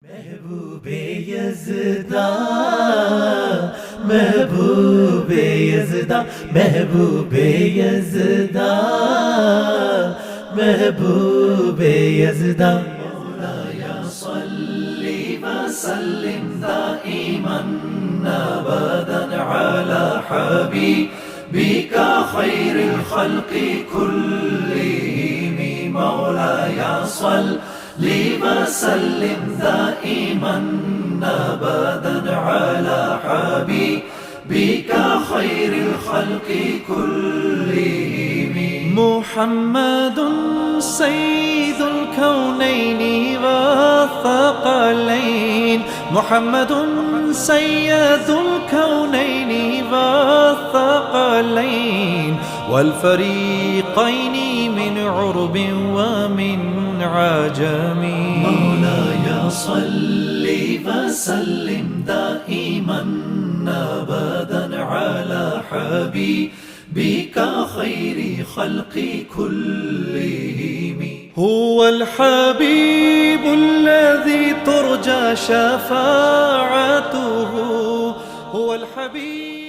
محبوب يزدا محبوب يزدا محبوب يزدا محبوب يزدا مولاي صل وسلم دائما ابدا على حبيبك خير الخلق كلهم مولاي صل وسلم دائما ابدا على حبيبك خير الخلق كلهم محمد سيد الكونين والثقلين محمد سيد الكونين والثقلين والفريقين من عرب ومن عجم مولاي صل وسلم دائما ابدا على حبيبك خير خلق كلهم هو الحبيب الذي ترجى شفاعته هو الحبيب